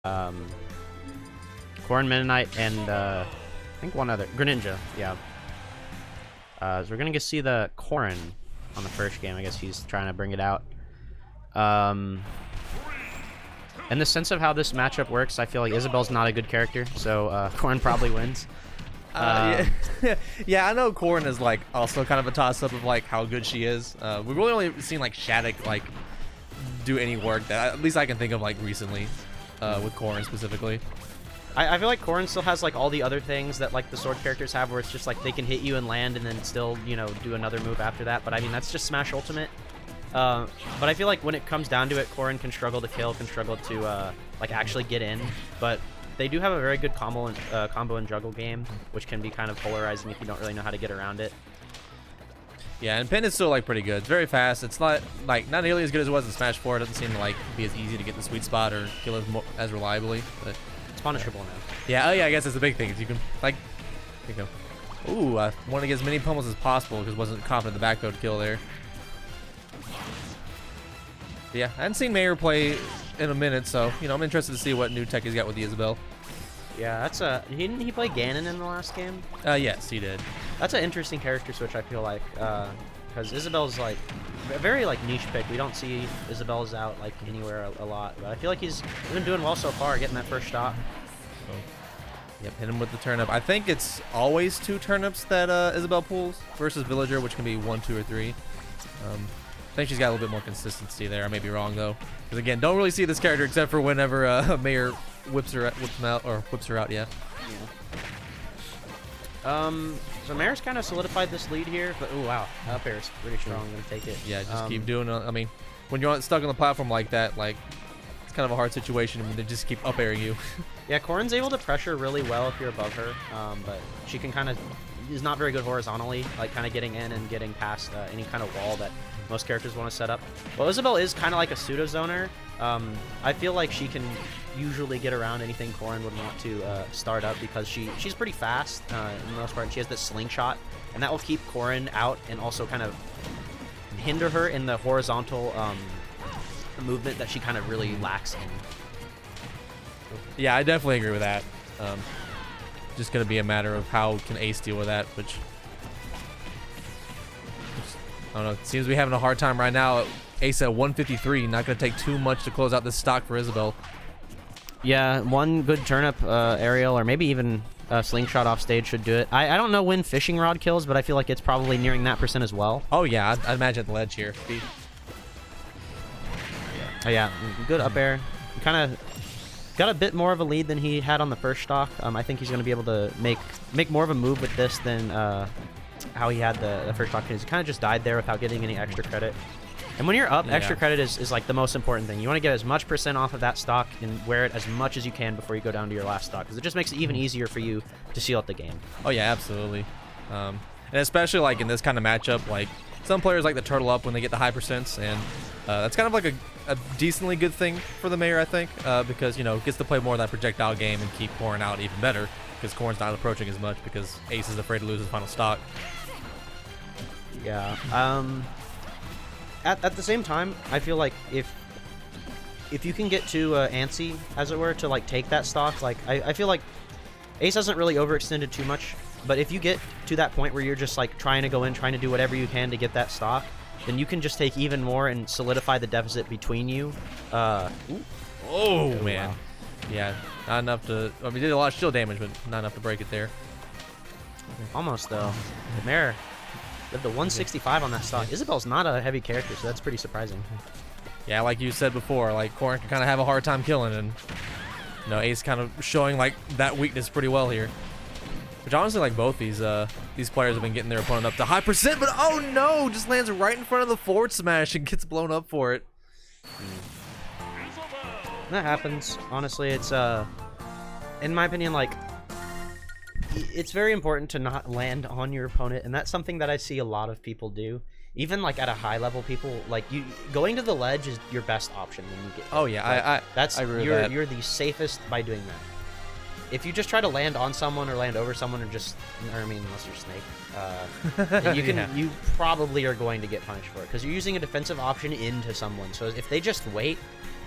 um, Corrin Mennonite, and I think one other Greninja. Yeah. So we're gonna get to see the Corrin on the first game. I guess he's trying to bring it out. In the sense of how this matchup works, I feel like Isabelle's not a good character, so Corrin probably wins. Yeah. Yeah, I know Corrin is like also kind of a toss-up of like how good she is. We've really only seen like Shattuck like do any work that at least I can think of like recently with Corrin specifically. I feel like Corrin still has like all the other things that like the sword characters have, where it's just like they can hit you and land and then still, you know, do another move after that. But I mean, that's just Smash Ultimate. But I feel like when it comes down to it, Corrin can struggle to kill, can struggle to like actually get in. But they do have a very good combo and juggle game, which can be kind of polarizing if you don't really know how to get around it. Yeah, and Pin is still like pretty good. It's very fast. It's not like not nearly as good as it was in Smash 4. It doesn't seem to like be as easy to get the sweet spot or kill as reliably. But It's punishable now. yeah, oh yeah, I guess that's the big thing. Is you can like, you go. Ooh, I want to get as many pummels as possible because wasn't confident the back throw to kill there. But yeah, I hadn't seen Mayor play in a minute, so you know I'm interested to see what new tech he's got with the Isabelle. Yeah, that's a. Didn't he play Ganon in the last game? Yes, he did. That's an interesting character switch, I feel like, because Isabelle's like a very like niche pick. We don't see Isabelle's out like anywhere a lot, but I feel like he's been doing well so far, getting that first shot. So, yep, hit him with the turnip. I think it's always 2 turnips that Isabelle pulls versus Villager, which can be 1, 2, or 3. I think she's got a little bit more consistency there. I may be wrong though, because again, don't really see this character except for whenever Mayor whips him out or whips her out. Yeah. So Mayor's kind of solidified this lead here, but oh wow, up air is pretty strong. I'm gonna take it. Yeah, just keep doing it. I mean, when you're stuck on the platform like that, like it's kind of a hard situation when they just keep up airing you. Yeah, Corrin's able to pressure really well if you're above her, but she can kind of is not very good horizontally, like kind of getting in and getting past any kind of wall that most characters want to set up. Well, Isabelle is kind of like a pseudo zoner. I feel like she can usually get around anything Corrin would want to start up because she's pretty fast in the most part. And she has this slingshot, and that will keep Corrin out and also kind of hinder her in the horizontal movement that she kind of really lacks in. Yeah, I definitely agree with that. Just gonna be a matter of how can Ace deal with that, which I don't know. It seems to be having a hard time right now. Ace at 153, not gonna take too much to close out this stock for Isabelle. Yeah, one good turnip aerial, or maybe even a slingshot off stage should do it. I don't know when fishing rod kills, but I feel like it's probably nearing that % as well. Oh yeah, I'd imagine the ledge here. Oh yeah, good up air. Kind of got a bit more of a lead than he had on the first stock. I think he's going to be able to make more of a move with this than how he had the first stock. He kind of just died there without getting any extra credit. And when you're up, yeah, extra credit is like the most important thing. You want to get as much % off of that stock and wear it as much as you can before you go down to your last stock, because it just makes it even easier for you to seal out the game. Oh yeah, absolutely. And especially like in this kind of matchup, like some players like to turtle up when they get the high %, and that's kind of like a decently good thing for the Mayor, I think, because you know gets to play more of that projectile game and keep Corrin out even better, because Corrin's not approaching as much because Ace is afraid to lose his final stock. Yeah. At the same time, I feel like if you can get to ASE, as it were, to like take that stock, like I feel like Ace hasn't really overextended too much, but if you get to that point where you're just like trying to go in, trying to do whatever you can to get that stock, then you can just take even more and solidify the deficit between you. Oh man. Wow. Yeah, not enough to. I mean, he did a lot of shield damage, but not enough to break it there. Almost though. The Mayor did the 165 on that stock. Isabelle's not a heavy character, so that's pretty surprising. Yeah, like you said before, like Corrin can kind of have a hard time killing, and you know Ace kind of showing like that weakness pretty well here. Which honestly, like both these players have been getting their opponent up to high %, but oh no, just lands right in front of the forward smash and gets blown up for it. That happens. Honestly, it's in my opinion, like it's very important to not land on your opponent, and that's something that I see a lot of people do. Even like at a high level, people like going to the ledge is your best option when you get. Oh yeah, like, I agree with that. You're the safest by doing that. If you just try to land on someone or land over someone, or I mean, unless you're Snake, then you probably are going to get punished for it because you're using a defensive option into someone. So if they just wait,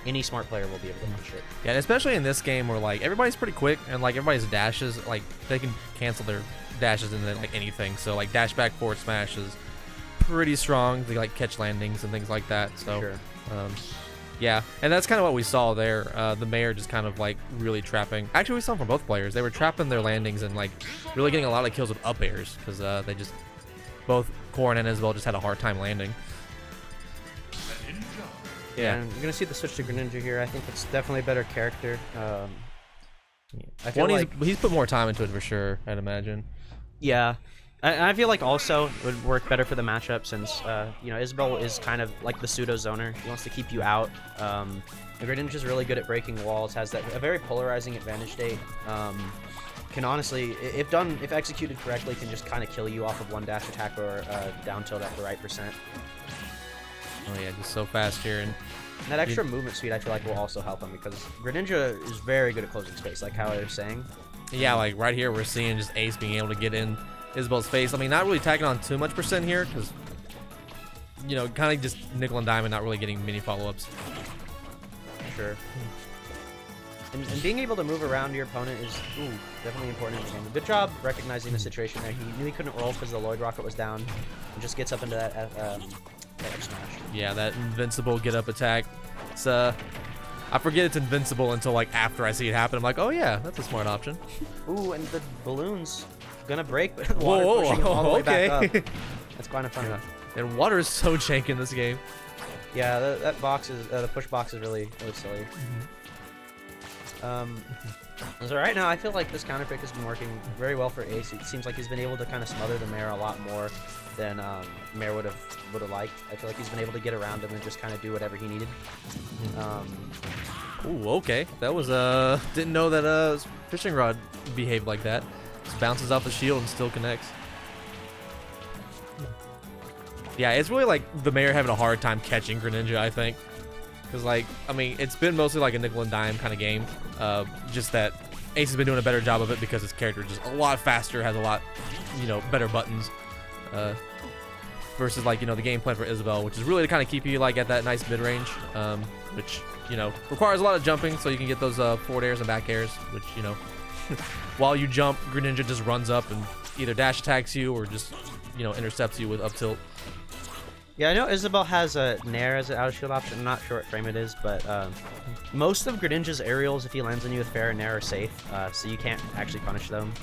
any smart player will be able to punch it. Yeah, and especially in this game where like everybody's pretty quick and like everybody's dashes, like they can cancel their dashes into like anything. So like dash back forward smash is pretty strong. They like catch landings and things like that. So Sure. yeah, and that's kind of what we saw there. The Mayor just kind of like really trapping. Actually, we saw from both players. They were trapping their landings and like really getting a lot of kills with up airs because they just both Corrin and Isabelle just had a hard time landing. Yeah, and you're gonna see the switch to Greninja here. I think it's definitely a better character. I feel like he's put more time into it for sure, I'd imagine. yeah, I feel like also it would work better for the matchup since you know, Isabelle is kind of like the pseudo zoner. He wants to keep you out. And Greninja is really good at breaking walls. Has a very polarizing advantage state. Can honestly, if executed correctly, can just kind of kill you off of one dash attack or down tilt at the right percent. Oh yeah, just so fast here, and that extra movement speed I feel like will also help him because Greninja is very good at closing space, like how I was saying. Yeah, like right here we're seeing just Ace being able to get in Isabelle's face. I mean, not really tacking on too much percent here because, you know, kind of just nickel and dime and not really getting many follow-ups. Sure. And being able to move around your opponent is definitely important in the game. Good job recognizing the situation there. He knew he couldn't roll because the Lloyd Rocket was down and just gets up into that F smash. Yeah, that invincible get up attack. It's I forget it's invincible until like after I see it happen. I'm like, oh yeah, that's a smart option. Ooh, and the balloon's gonna break, but the water pushing him all the way back up. That's kind of funny. Yeah. And water is so jank in this game. Yeah, that box is the push box is really silly. So right now I feel like this counter pick has been working very well for Ace. It seems like he's been able to kind of smother the Mayor a lot more than Mayor would have liked. I feel like he's been able to get around him and just kind of do whatever he needed. Ooh, okay. That was didn't know that fishing rod behaved like that. Just bounces off the shield and still connects. Yeah, it's really like the Mayor having a hard time catching Greninja, I think. Because, like, I mean, it's been mostly like a nickel and dime kind of game. Just that Ace has been doing a better job of it because his character is just a lot faster, has a lot, you know, better buttons. Versus, like, you know, the game plan for Isabelle, which is really to kind of keep you, like, at that nice mid-range. Which, you know, requires a lot of jumping so you can get those forward airs and back airs. Which, you know, while you jump, Greninja just runs up and either dash attacks you or just, you know, intercepts you with up tilt. Yeah, I know Isabelle has a Nair as an out of shield option. I'm not sure what frame it is, but most of Greninja's aerials, if he lands on you with fair and Nair, are safe, so you can't actually punish them.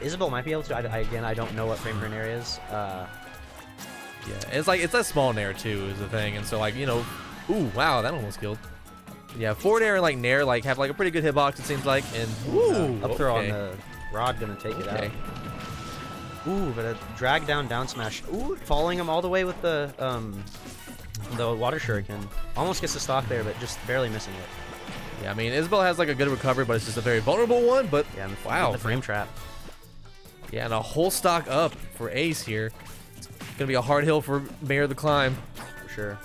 Isabelle might be able to. Again, I don't know what frame her Nair is. Yeah, it's like it's a small Nair too is the thing, and so like, you know, ooh, wow, that almost killed. Yeah, forward air and like Nair like have like a pretty good hitbox it seems like, and ooh, up throw on the rod gonna take it out. Ooh, but a drag down smash. Ooh, following him all the way with the water shuriken. Almost gets the stock there, but just barely missing it. Yeah, I mean, Isabelle has like a good recovery, but it's just a very vulnerable one. But yeah, wow, the frame trap. Yeah, and a whole stock up for Ace here. It's gonna be a hard hill for Mayor to climb. For sure.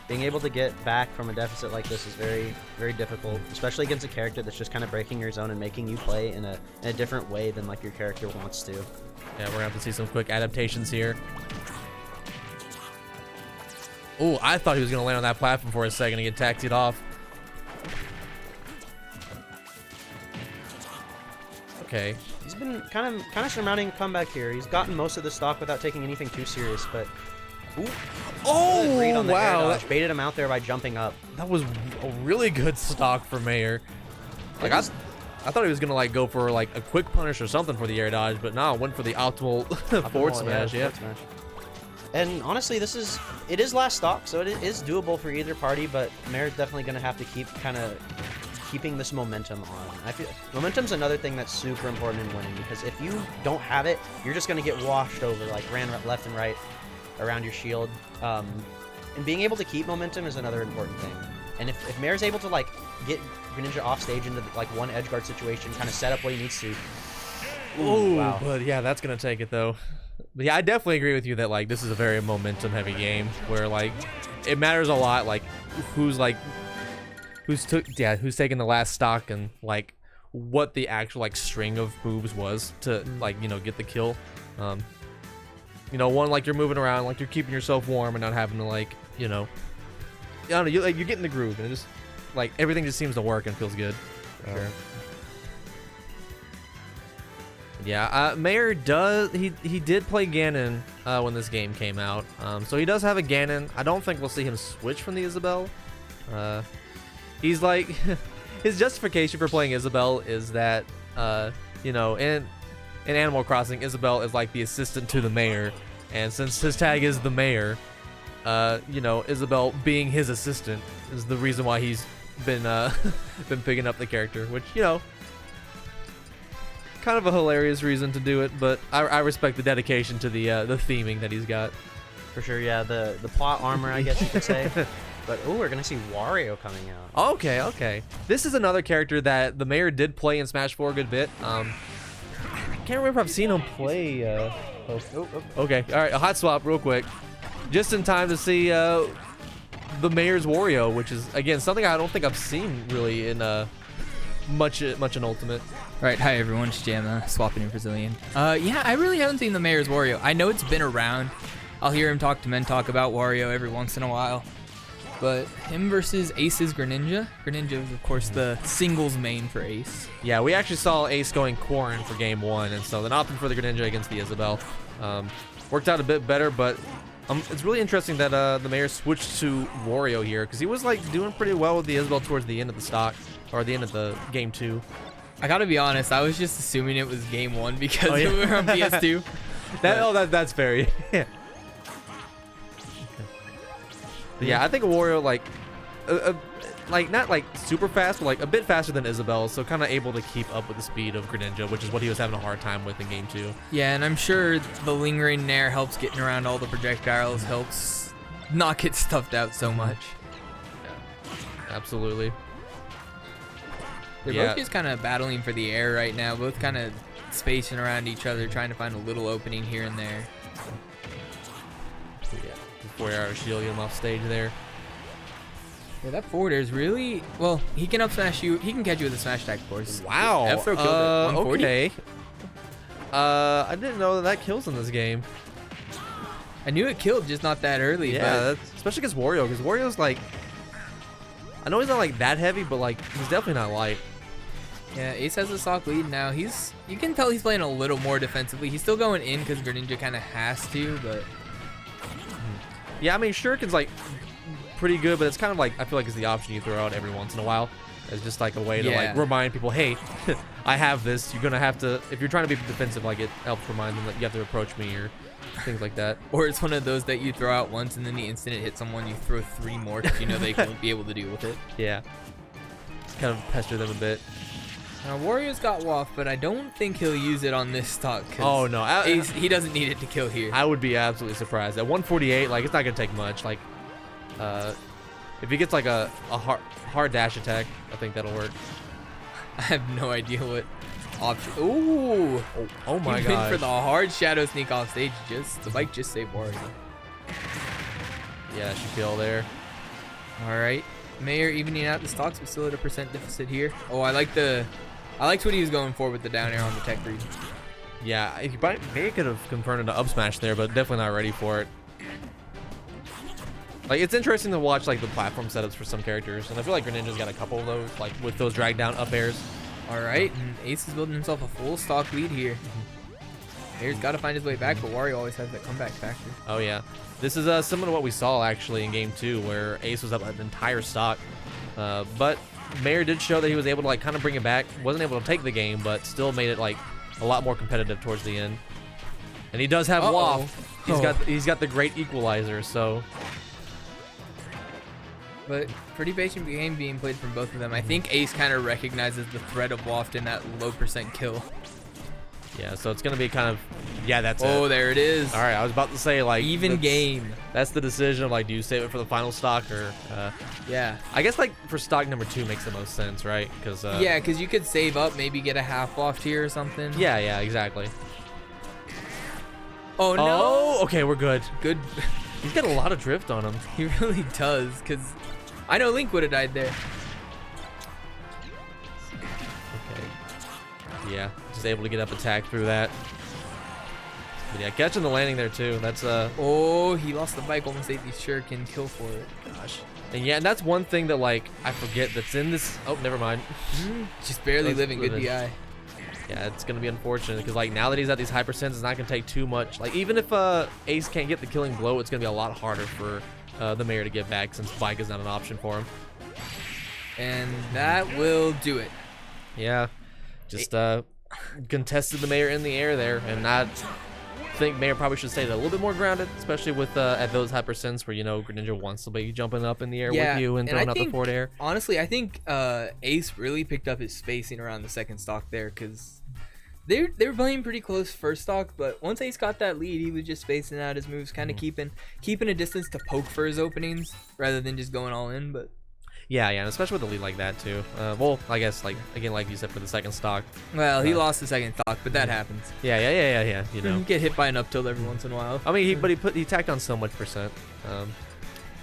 Being able to get back from a deficit like this is very, very difficult, especially against a character that's just kind of breaking your zone and making you play in a different way than like your character wants to. Yeah, we're gonna have to see some quick adaptations here. Oh, I thought he was gonna land on that platform for a second and get taxied off. Okay. He's been kind of surmounting a comeback here. He's gotten most of the stock without taking anything too serious, but ooh, oh read on the air wow, dodge. Baited him out there by jumping up. That was a really good stock for Mayor. Like I thought he was gonna like go for like a quick punish or something for the air dodge, but no, went for the optimal forward smash. Yeah. Forward smash. And honestly, it is last stock, so it is doable for either party. But Mayor's definitely gonna have to keep keeping this momentum on. I feel momentum's another thing that's super important in winning because if you don't have it, you're just gonna get washed over, like ran left and right around your shield. And being able to keep momentum is another important thing. And if Mayor's able to like get Greninja off stage into like one edge guard situation, kind of set up what he needs to. Ooh, wow. But yeah, that's gonna take it though. But yeah, I definitely agree with you that like this is a very momentum heavy game where like it matters a lot like who's taking the last stock and like what the actual like string of moves was to like, you know, get the kill. You know, one like you're moving around, like you're keeping yourself warm and not having to like, you know, I don't know, you get in the groove, and it just like everything just seems to work and feels good. Sure. Yeah, Mayor does he did play Ganon when this game came out, so he does have a Ganon. I don't think we'll see him switch from the Isabelle. He's like his justification for playing Isabelle is that you know, in Animal Crossing, Isabelle is like the assistant to the mayor, and since his tag is the mayor, you know, Isabelle being his assistant is the reason why he's been been picking up the character, which, you know, kind of a hilarious reason to do it, but I respect the dedication to the theming that he's got. For sure, yeah, the plot armor, I guess you could say. But oh, we're gonna see Wario coming out. Okay. This is another character that the mayor did play in Smash 4 a good bit. I can't remember if I've seen him play. Okay, all right, a hot swap real quick, just in time to see the mayor's Wario, which is again something I don't think I've seen really in much in Ultimate. Right, hi everyone, it's Jamma, swapping in Brazilian. Yeah, I really haven't seen the mayor's Wario. I know it's been around. I'll hear him talk about Wario every once in a while. But him versus ASE's Greninja. Greninja is, of course, the singles main for ASE. Yeah, we actually saw ASE going Corrin for game 1, and so then opting for the Greninja against the Isabelle. Worked out a bit better, but it's really interesting that the mayor switched to Wario here, because he was like doing pretty well with the Isabelle towards the end of the stock, or the end of the game 2. I gotta be honest, I was just assuming it was game 1 because we were on PS2. That's fair. Yeah. Yeah, I think Wario like not like super fast, but like a bit faster than Isabelle, so kind of able to keep up with the speed of Greninja, which is what he was having a hard time with in game 2. Yeah, and I'm sure the lingering nair helps getting around all the projectiles, helps not get stuffed out so much. Yeah, absolutely. They're both just kind of battling for the air right now, both kind of spacing around each other, trying to find a little opening here and there. Yeah, 4-hour shield, get him off stage there. Yeah, that forward air is really, well, he can up smash you. He can catch you with a smash attack, of course. Wow. F-throw killed it. 140. Okay. I didn't know that kills in this game. I knew it killed, just not that early. Yeah, especially against Wario, because Wario's like, I know he's not like that heavy, but like he's definitely not light. Yeah, Ace has a stock lead now. You can tell he's playing a little more defensively. He's still going in because Greninja kind of has to, but yeah, I mean, Shuriken's like pretty good, but it's kind of like, I feel like it's the option you throw out every once in a while. It's just like a way to like remind people, hey, I have this. You're gonna have to, if you're trying to be defensive, like it helps remind them that you have to approach me or things like that. Or it's one of those that you throw out once and then the instant it hits someone, you throw 3 more because you know they won't be able to deal with it. Yeah, just kind of pester them a bit. Now Wario's got Waff, but I don't think he'll use it on this stock. Oh no, he doesn't need it to kill here. I would be absolutely surprised. At 148, like it's not gonna take much. Like, if he gets like a hard dash attack, I think that'll work. I have no idea what option. Ooh! Oh my god! Went for the hard shadow sneak off stage. The bike just saved Wario. Yeah, she kill there. All right, Mayor evening out the stocks, but still at a % deficit here. Oh, I liked what he was going for with the down air on the tech read. Yeah, if you maybe could have confirmed an up smash there, but definitely not ready for it. Like, it's interesting to watch like the platform setups for some characters, and I feel like Greninja's got a couple of those, like with those drag down up airs. All right, and Ace is building himself a full stock lead here. Mayor's got to find his way back, but Wario always has that comeback factor. Oh yeah, this is similar to what we saw actually in game 2, where Ace was up an entire stock, but Mayor did show that he was able to like kind of bring it back. Wasn't able to take the game, but still made it like a lot more competitive towards the end. And he does have Waff. He's got the great equalizer, so. But pretty patient game being played from both of them. I think Ace kind of recognizes the threat of Waft in that low % kill. Yeah, so it's gonna be kind of, yeah, that's it. Oh, there it is. All right, I was about to say like even game. That's the decision of like, do you save it for the final stock or? Yeah. I guess like for stock number 2 makes the most sense, right? Because yeah, because you could save up, maybe get a half Waft here or something. Yeah, exactly. Oh no. Oh, okay, we're good. Good. He's got a lot of drift on him. He really does, because I know Link would have died there. Okay. Yeah, just able to get up attack through that. But yeah, catching the landing there too. That's Oh, he lost the bike, almost ate the shuriken kill for it. Gosh. And yeah, and that's one thing that like I forget that's in this. Oh, never mind. Just barely That's living. Good living. DI. Yeah, it's gonna be unfortunate because like now that he's at these high percents, it's not gonna take too much. Like even if Ace can't get the killing blow, it's gonna be a lot harder for the mayor to get back since bike is not an option for him. And that will do it. Yeah, just contested the mayor in the air there, and I think mayor probably should stay a little bit more grounded, especially with at those high percents where you know Greninja wants to be jumping up in the air with you and throwing out the forward air. Honestly, I think Ace really picked up his spacing around the second stock there because they were playing pretty close first stock, but once Ace got that lead, he was just spacing out his moves, kind of keeping a distance to poke for his openings rather than just going all in. But Yeah, and especially with a lead like that too. Well, I guess like again, like you said, for the second stock. well, he lost the second stock, but that happens. Yeah. You know, You get hit by an up tilt every once in a while. I mean, he tacked on so much percent.